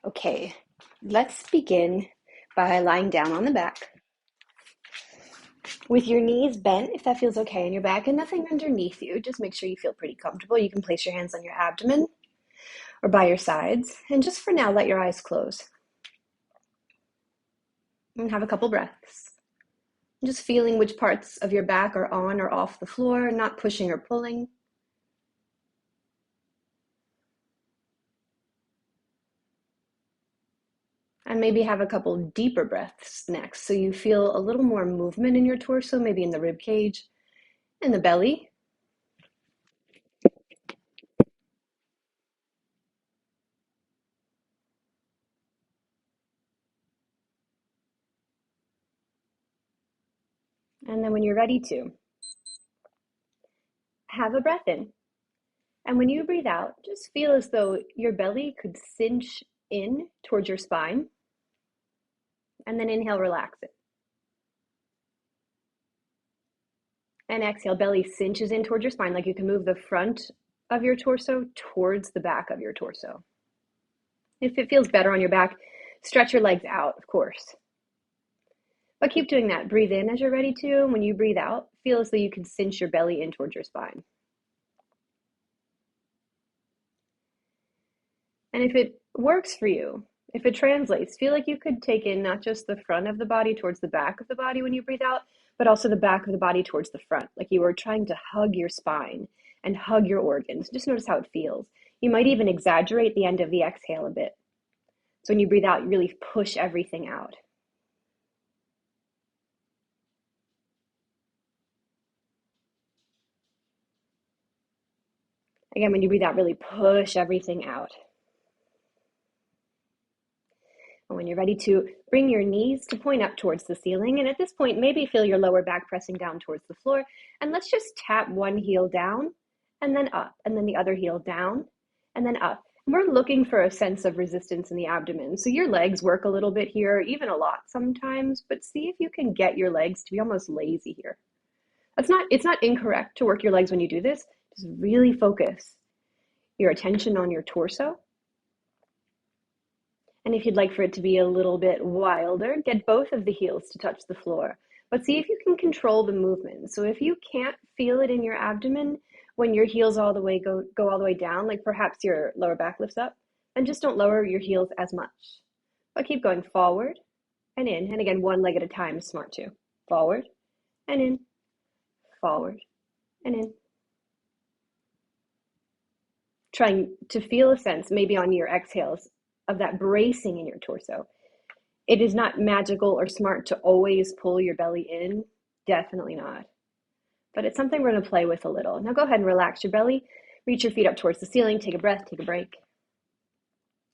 Okay, let's begin by lying down on the back with your knees bent, if that feels okay in your back, and nothing underneath you. Just make sure you feel pretty comfortable. You can place your hands on your abdomen or by your sides, and just for now, let your eyes close and have a couple breaths. Just feeling which parts of your back are on or off the floor, not pushing or pulling. And maybe have a couple deeper breaths next, so you feel a little more movement in your torso, maybe in the rib cage, in the belly. And then when you're ready to, have a breath in. And when you breathe out, just feel as though your belly could cinch in towards your spine. And then inhale, relax it. And exhale, belly cinches in towards your spine, like you can move the front of your torso towards the back of your torso. If it feels better on your back, stretch your legs out, of course. But keep doing that. Breathe in as you're ready to. And when you breathe out, feel as though you can cinch your belly in towards your spine. And if it works for you, if it translates, feel like you could take in not just the front of the body towards the back of the body when you breathe out, but also the back of the body towards the front, like you were trying to hug your spine and hug your organs. Just notice how it feels. You might even exaggerate the end of the exhale a bit. So when you breathe out, you really push everything out. Again, when you breathe out, really push everything out. And when you're ready to, bring your knees to point up towards the ceiling. And at this point, maybe feel your lower back pressing down towards the floor. And let's just tap one heel down and then up, and then the other heel down and then up. And we're looking for a sense of resistance in the abdomen. So your legs work a little bit here, even a lot sometimes, but see if you can get your legs to be almost lazy here. It's not incorrect to work your legs when you do this. Just really focus your attention on your torso. And if you'd like for it to be a little bit wilder, get both of the heels to touch the floor. But see if you can control the movement. So if you can't feel it in your abdomen when your heels all the way go all the way down, like perhaps your lower back lifts up, then just don't lower your heels as much. But keep going forward and in. And again, one leg at a time is smart too. Forward and in, forward and in. Trying to feel a sense, maybe on your exhales, of that bracing in your torso. It is not magical or smart to always pull your belly in. Definitely not. But it's something we're going to play with a little. Now go ahead and relax your belly. Reach your feet up towards the ceiling. Take a breath. Take a break.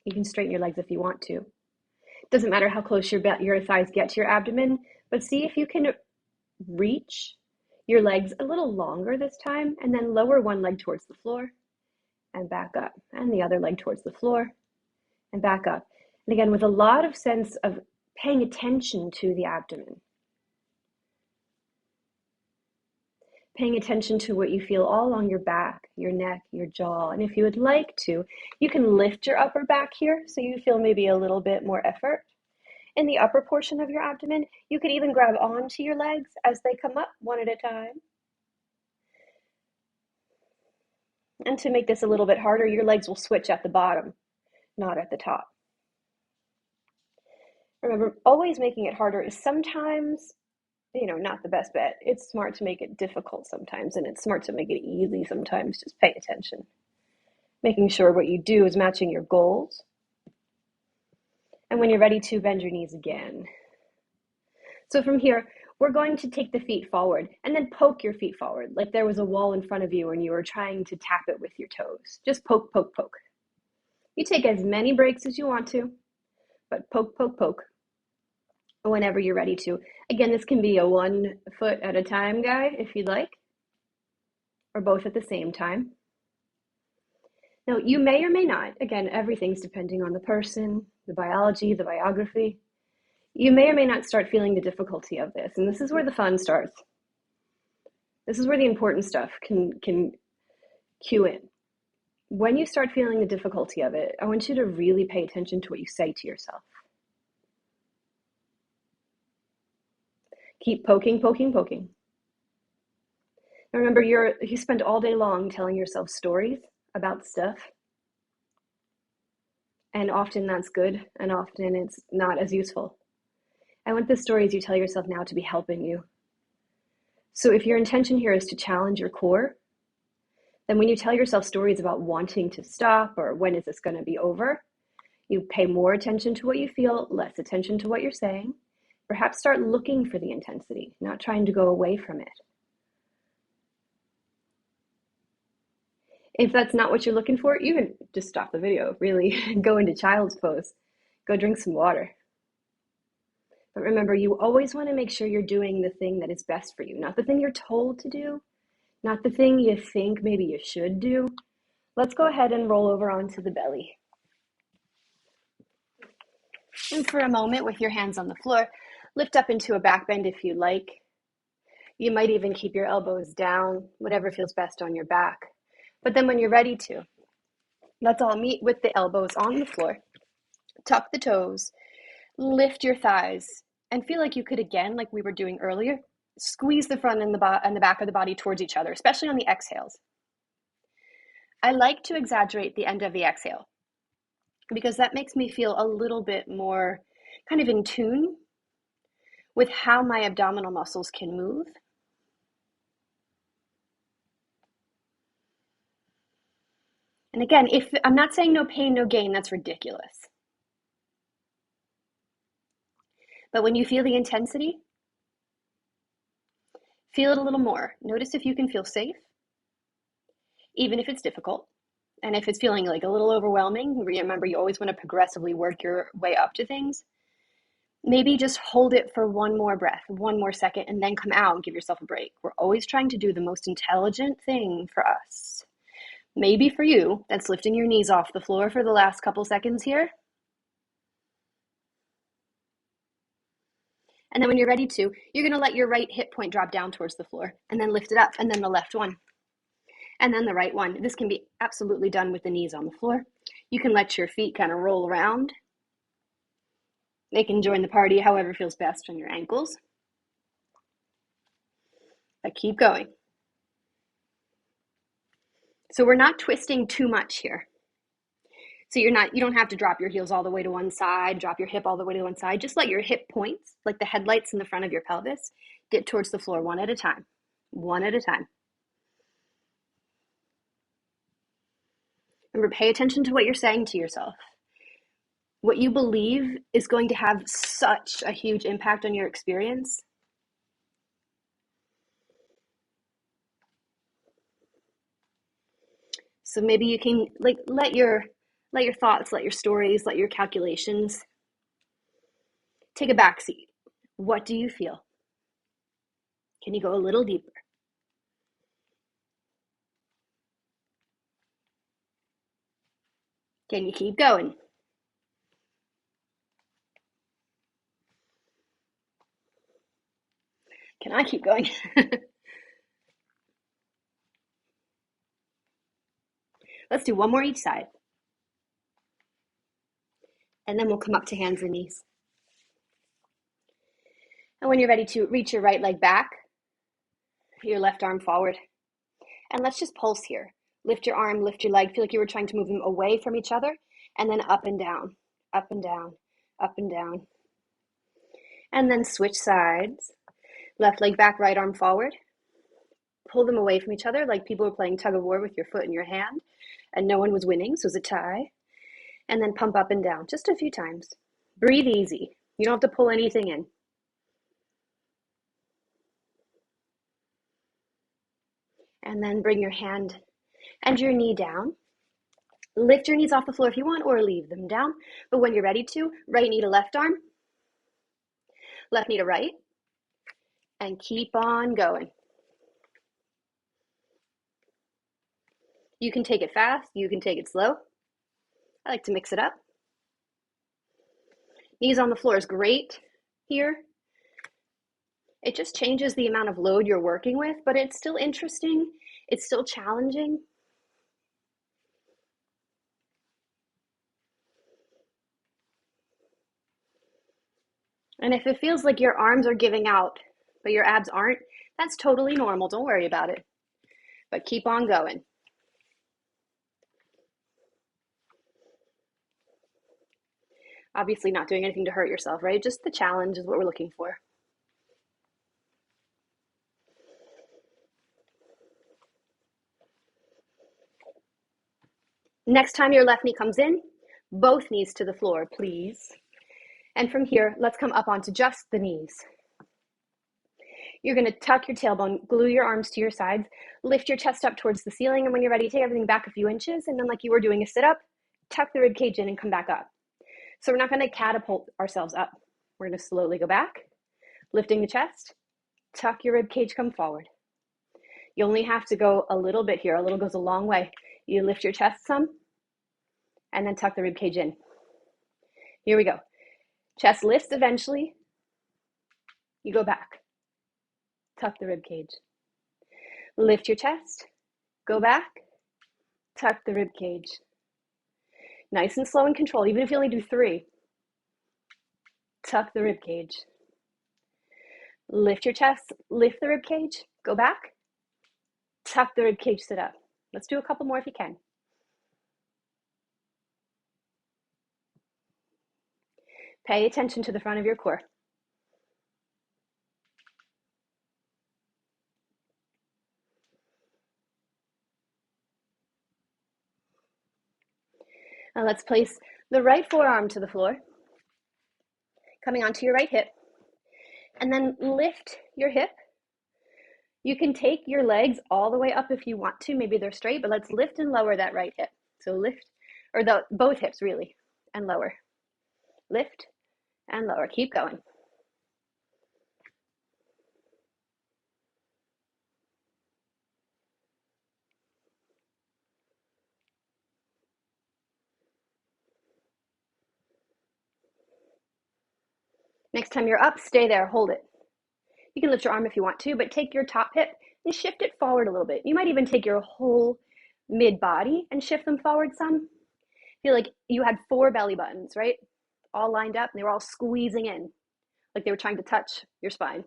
You can straighten your legs if you want to. It doesn't matter how close your thighs get to your abdomen, but see if you can reach your legs a little longer this time, and then lower one leg towards the floor and back up, and the other leg towards the floor and back up. And again, with a lot of sense of paying attention to the abdomen. Paying attention to what you feel all along your back, your neck, your jaw. And if you would like to, you can lift your upper back here so you feel maybe a little bit more effort in the upper portion of your abdomen. You could even grab onto your legs as they come up one at a time. And to make this a little bit harder, your legs will switch at the bottom, not at the top. Remember, always making it harder is sometimes, not the best bet. It's smart to make it difficult sometimes, and it's smart to make it easy sometimes. Just pay attention. Making sure what you do is matching your goals. And when you're ready to, bend your knees again. So from here, we're going to take the feet forward and then poke your feet forward, like there was a wall in front of you and you were trying to tap it with your toes. Just poke, poke, poke. You take as many breaks as you want to, but poke, poke, poke whenever you're ready to. Again, this can be a 1 foot at a time guide if you'd like, or both at the same time. Now, you may or may not, again, everything's depending on the person, the biology, the biography. You may or may not start feeling the difficulty of this, and this is where the fun starts. This is where the important stuff can cue in. When you start feeling the difficulty of it, I want you to really pay attention to what you say to yourself. Keep poking, poking, poking. Now remember, you spend all day long telling yourself stories about stuff, and often that's good, and often it's not as useful. I want the stories you tell yourself now to be helping you. So if your intention here is to challenge your core, then when you tell yourself stories about wanting to stop or when is this going to be over, you pay more attention to what you feel, less attention to what you're saying. Perhaps start looking for the intensity, not trying to go away from it. If that's not what you're looking for, you can just stop the video, really, and go into child's pose. Go drink some water. But remember, you always want to make sure you're doing the thing that is best for you, not the thing you're told to do, not the thing you think maybe you should do. Let's go ahead and roll over onto the belly. And for a moment, with your hands on the floor, lift up into a back bend if you like. You might even keep your elbows down, whatever feels best on your back. But then when you're ready to, let's all meet with the elbows on the floor. Tuck the toes, lift your thighs, and feel like you could, again, like we were doing earlier, squeeze the front and the back of the body towards each other, especially on the exhales. I like to exaggerate the end of the exhale because that makes me feel a little bit more kind of in tune with how my abdominal muscles can move. And again, if I'm not saying no pain, no gain, that's ridiculous. But when you feel the intensity, feel it a little more. Notice if you can feel safe, even if it's difficult. And if it's feeling like a little overwhelming, remember you always want to progressively work your way up to things. Maybe just hold it for one more breath, one more second, and then come out and give yourself a break. We're always trying to do the most intelligent thing for us. Maybe for you, that's lifting your knees off the floor for the last couple seconds here. And then when you're ready to, you're going to let your right hip point drop down towards the floor and then lift it up, and then the left one. And then the right one. This can be absolutely done with the knees on the floor. You can let your feet kind of roll around. They can join the party however feels best on your ankles. But keep going. So we're not twisting too much here. So you don't have to drop your heels all the way to one side, drop your hip all the way to one side. Just let your hip points, like the headlights in the front of your pelvis, dip towards the floor one at a time. One at a time. Remember, pay attention to what you're saying to yourself. What you believe is going to have such a huge impact on your experience. So maybe you can let your thoughts, let your stories, let your calculations take a backseat. What do you feel? Can you go a little deeper? Can you keep going? Can I keep going? Let's do one more each side. And then we'll come up to hands and knees. And when you're ready to reach your right leg back, your left arm forward. And let's just pulse here. Lift your arm, lift your leg. Feel like you were trying to move them away from each other. And then up and down, up and down, up and down. And then switch sides. Left leg back, right arm forward. Pull them away from each other like people were playing tug of war with your foot in your hand. And no one was winning, so it was a tie. And then pump up and down just a few times. Breathe easy. You don't have to pull anything in. And then bring your hand and your knee down. Lift your knees off the floor if you want, or leave them down. But when you're ready to, right knee to left arm, left knee to right, and keep on going. You can take it fast, you can take it slow. I like to mix it up. Knees on the floor is great here. It just changes the amount of load you're working with, but it's still interesting. It's still challenging. And if it feels like your arms are giving out, but your abs aren't, that's totally normal. Don't worry about it. But keep on going. Obviously not doing anything to hurt yourself, right? Just the challenge is what we're looking for. Next time your left knee comes in, both knees to the floor, please. And from here, let's come up onto just the knees. You're going to tuck your tailbone, glue your arms to your sides, lift your chest up towards the ceiling, and when you're ready, take everything back a few inches, and then like you were doing a sit-up, tuck the rib cage in and come back up. So we're not going to catapult ourselves up. We're going to slowly go back, lifting the chest, tuck your rib cage, come forward. You only have to go a little bit here. A little goes a long way. You lift your chest some, and then tuck the rib cage in. Here we go. Chest lifts eventually. You go back. Tuck the rib cage. Lift your chest. Go back. Tuck the rib cage. Nice and slow and controlled, even if you only do 3. Tuck the rib cage. Lift your chest. Lift the rib cage. Go back. Tuck the rib cage, sit up. Let's do a couple more if you can. Pay attention to the front of your core. Now let's place the right forearm to the floor, coming onto your right hip, and then lift your hip. You can take your legs all the way up if you want to. Maybe they're straight, but let's lift and lower that right hip. So lift, or both hips really, and lower. Lift and lower. Keep going. Next time you're up, stay there, hold it. You can lift your arm if you want to, but take your top hip and shift it forward a little bit. You might even take your whole mid body and shift them forward some. Feel like you had 4 belly buttons, right? All lined up, and they were all squeezing in, like they were trying to touch your spine.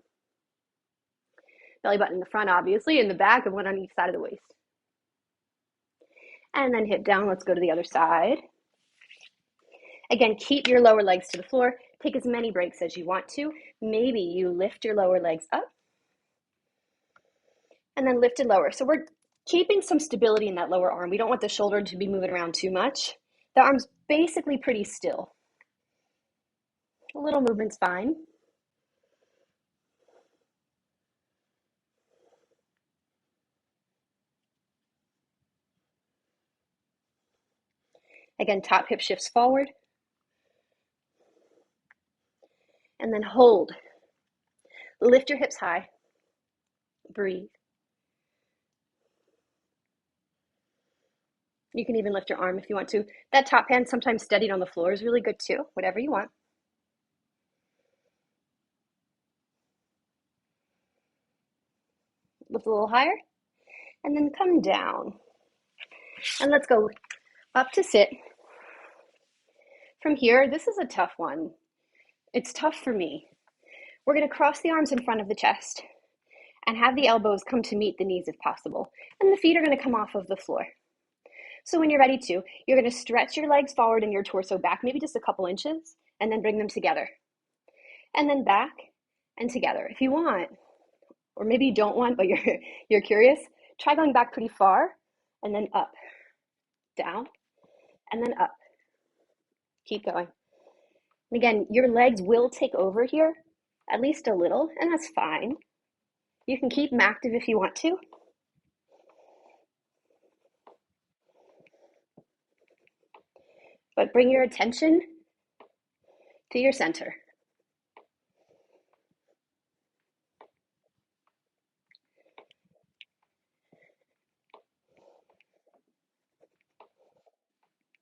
Belly button in the front, obviously, in the back, and one on each side of the waist. And then hip down. Let's go to the other side. Again, keep your lower legs to the floor. Take as many breaks as you want to. Maybe you lift your lower legs up and then lift and lower. So we're keeping some stability in that lower arm. We don't want the shoulder to be moving around too much. The arm's basically pretty still. A little movement's fine. Again, top hip shifts forward. And then hold. Lift your hips high. Breathe. You can even lift your arm if you want to. That top hand sometimes steadied on the floor is really good too, whatever you want. Lift a little higher, and then come down. And let's go up to sit. From here, this is a tough one. It's tough for me. We're going to cross the arms in front of the chest and have the elbows come to meet the knees if possible. And the feet are going to come off of the floor. So when you're ready to, you're going to stretch your legs forward and your torso back, maybe just a couple inches, and then bring them together. And then back and together. If you want, or maybe you don't want, but you're curious, try going back pretty far and then up, down, and then up. Keep going. And again, your legs will take over here, at least a little, and that's fine. You can keep them active if you want to. But bring your attention to your center.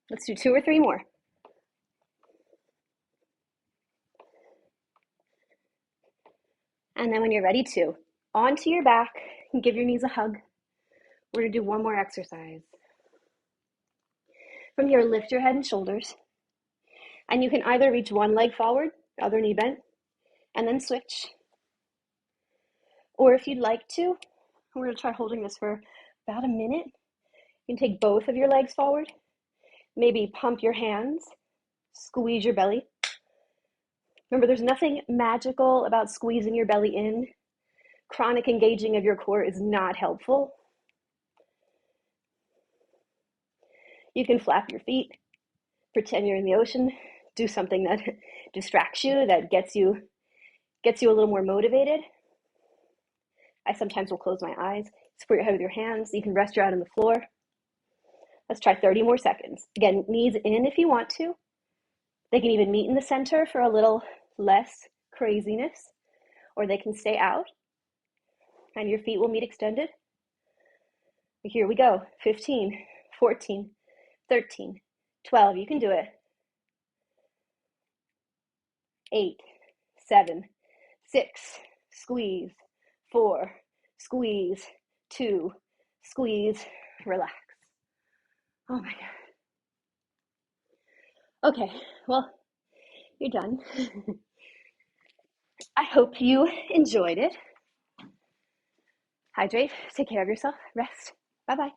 Let's do 2 or 3 more. And then when you're ready to, onto your back and give your knees a hug. We're going to do one more exercise. From here, lift your head and shoulders. And you can either reach one leg forward, other knee bent, and then switch. Or if you'd like to, we're going to try holding this for about a minute. You can take both of your legs forward, maybe pump your hands, squeeze your belly. Remember, there's nothing magical about squeezing your belly in. Chronic engaging of your core is not helpful. You can flap your feet, pretend you're in the ocean, do something that distracts you, that gets you a little more motivated. I sometimes will close my eyes, support your head with your hands. You can rest your out on the floor. Let's try 30 more seconds. Again, knees in if you want to. They can even meet in the center for a little less craziness, or they can stay out, and your feet will meet extended. Here we go. 15, 14, 13, 12. You can do it. 8, 7, 6, squeeze. 4, squeeze. 2, squeeze. Relax. Oh my God. Okay, well, you're done. I hope you enjoyed it. Hydrate, take care of yourself, rest. Bye-bye.